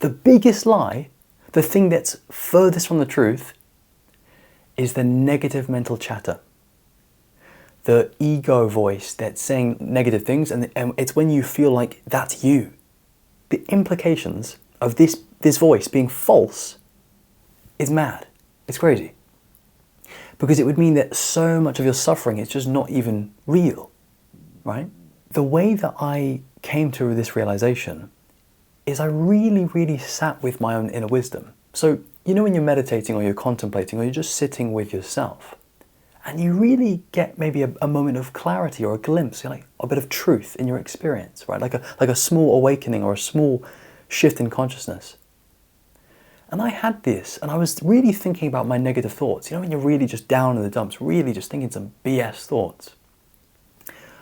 The biggest lie, the thing that's furthest from the truth, is the negative mental chatter. The ego voice that's saying negative things, and it's when you feel like that's you. The implications of this voice being false is mad. It's crazy. Because it would mean that so much of your suffering is just not even real, right? The way that I came to this realization is I really, really sat with my own inner wisdom. So, you know when you're meditating or you're contemplating or you're just sitting with yourself, and you really get maybe a moment of clarity or a glimpse, like a bit of truth in your experience, right? Like a small awakening or a small shift in consciousness. And I had this, and I was really thinking about my negative thoughts. You know when you're really just down in the dumps, really just thinking some BS thoughts.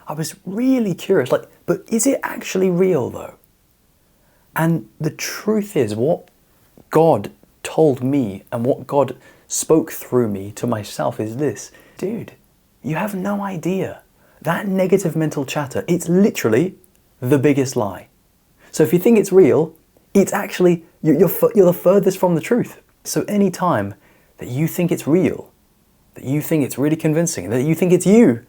I was really curious, like, but is it actually real though? And the truth is, what God told me and what God spoke through me to myself is this. Dude, you have no idea. That negative mental chatter, it's literally the biggest lie. So if you think it's real, it's actually, you're the furthest from the truth. So any time that you think it's real, that you think it's really convincing, that you think it's you,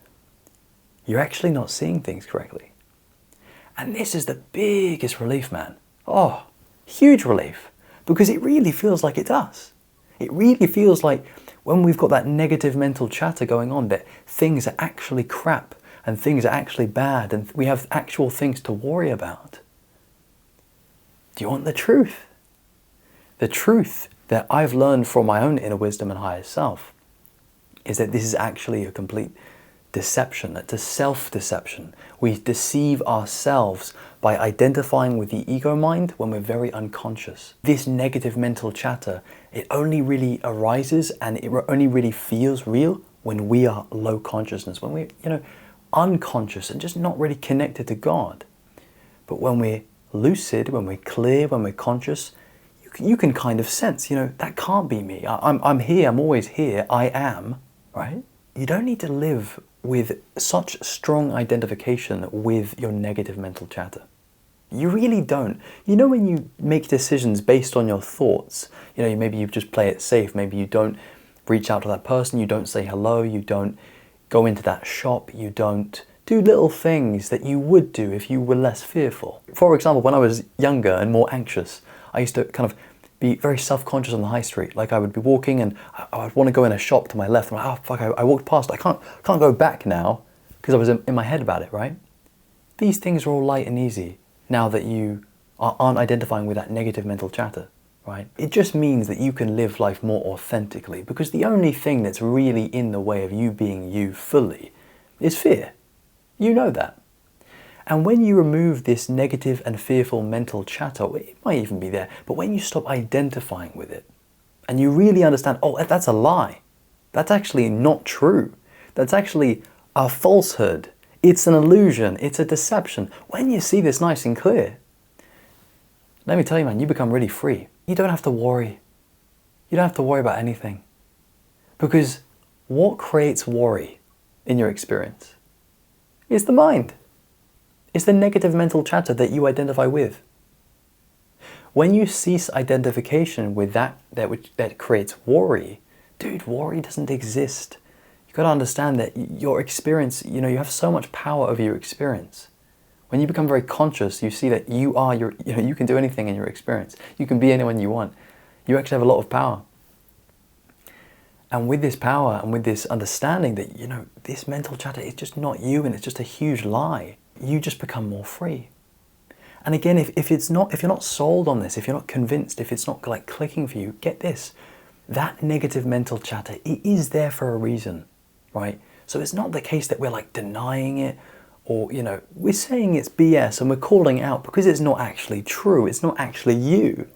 you're actually not seeing things correctly. And this is the biggest relief, man. Oh, huge relief. Because it really feels like it's us. It really feels like when we've got that negative mental chatter going on, that things are actually crap and things are actually bad and we have actual things to worry about. Do you want the truth? The truth that I've learned from my own inner wisdom and higher self is that this is actually a complete deception. It's a self-deception. We deceive ourselves by identifying with the ego mind when we're very unconscious. This negative mental chatter, it only really arises and it only really feels real when we are low consciousness, when we're, unconscious and just not really connected to God. But when we're lucid, when we're clear, when we're conscious, you can kind of sense, that can't be me. I'm here, I'm always here, I am, right? You don't need to live with such strong identification with your negative mental chatter. You really don't. When you make decisions based on your thoughts, maybe you just play it safe, maybe you don't reach out to that person, you don't say hello, you don't go into that shop, you don't do little things that you would do if you were less fearful. For example, when I was younger and more anxious, I used to kind of be very self-conscious on the high street. Like I would be walking and I would want to go in a shop to my left. I'm like, oh fuck, I walked past. I can't go back now because I was in my head about it, right? These things are all light and easy now that you aren't identifying with that negative mental chatter, right? It just means that you can live life more authentically because the only thing that's really in the way of you being you fully is fear. You know that. And when you remove this negative and fearful mental chatter, it might even be there, but when you stop identifying with it and you really understand, oh, that's a lie. That's actually not true. That's actually a falsehood. It's an illusion. It's a deception. When you see this nice and clear, let me tell you, man, you become really free. You don't have to worry. You don't have to worry about anything. Because what creates worry in your experience is the mind. It's the negative mental chatter that you identify with. When you cease identification with that creates worry, dude, worry doesn't exist. You've got to understand that your experience, you have so much power over your experience. When you become very conscious, you see that you are you can do anything in your experience. You can be anyone you want. You actually have a lot of power. And with this power and with this understanding that, this mental chatter is just not you and it's just a huge lie, you just become more free. And again, if you're not sold on this, if you're not convinced, if it's not like clicking for you, get this. That negative mental chatter, it is there for a reason, right? So it's not the case that we're like denying it or, we're saying it's BS and we're calling out because it's not actually true. It's not actually you.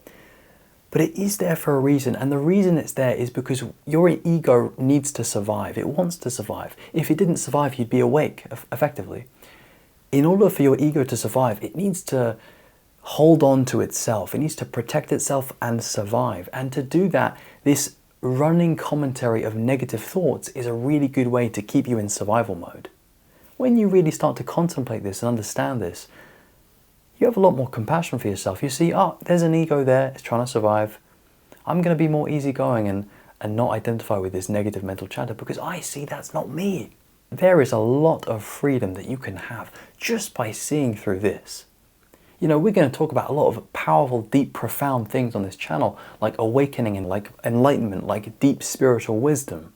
But it is there for a reason, and the reason it's there is because your ego needs to survive. It wants to survive. If it didn't survive, you'd be awake, effectively. In order for your ego to survive, it needs to hold on to itself. It needs to protect itself and survive. And to do that, this running commentary of negative thoughts is a really good way to keep you in survival mode. When you really start to contemplate this and understand this, you have a lot more compassion for yourself. You see, oh, there's an ego there, it's trying to survive. I'm going to be more easygoing and not identify with this negative mental chatter because I see that's not me. There is a lot of freedom that you can have just by seeing through this. You know, we're going to talk about a lot of powerful, deep, profound things on this channel, like awakening and like enlightenment, like deep spiritual wisdom.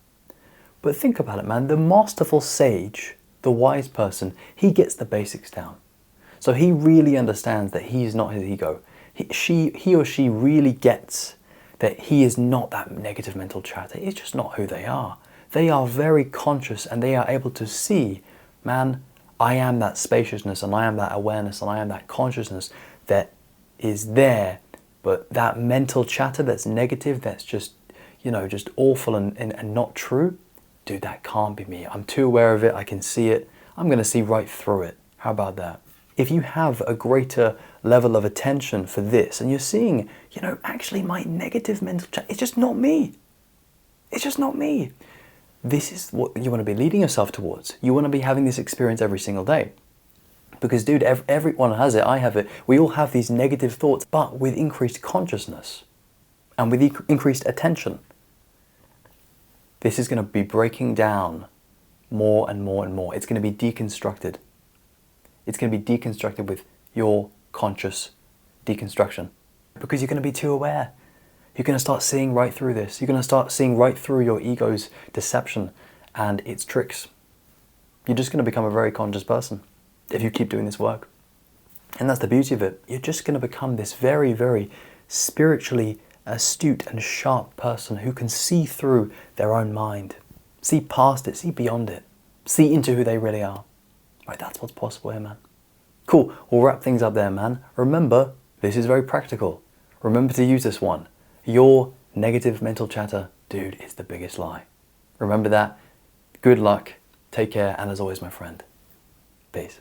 But think about it, man. The masterful sage, the wise person, he gets the basics down. So he really understands that he's not his ego. He or she really gets that he is not that negative mental chatter. It's just not who they are. They are very conscious and they are able to see, man, I am that spaciousness and I am that awareness and I am that consciousness that is there. But that mental chatter that's negative, that's just, you know, just awful and not true, dude, that can't be me. I'm too aware of it. I can see it. I'm going to see right through it. How about that? If you have a greater level of attention for this and you're seeing, you know, actually my negative mental chatter, it's just not me. It's just not me. This is what you want to be leading yourself towards. You want to be having this experience every single day. Because, dude, everyone has it. I have it. We all have these negative thoughts, but with increased consciousness and with increased attention. This is going to be breaking down more and more and more. It's going to be deconstructed. It's going to be deconstructed with your conscious deconstruction. Because you're going to be too aware. You're going to start seeing right through this. You're going to start seeing right through your ego's deception and its tricks. You're just going to become a very conscious person if you keep doing this work. And that's the beauty of it. You're just going to become this very, very spiritually astute and sharp person who can see through their own mind, see past it, see beyond it, see into who they really are. Right, that's what's possible here, man. Cool, we'll wrap things up there, man. Remember, this is very practical. Remember to use this one. Your negative mental chatter, dude, is the biggest lie. Remember that. Good luck, take care, and as always, my friend, peace.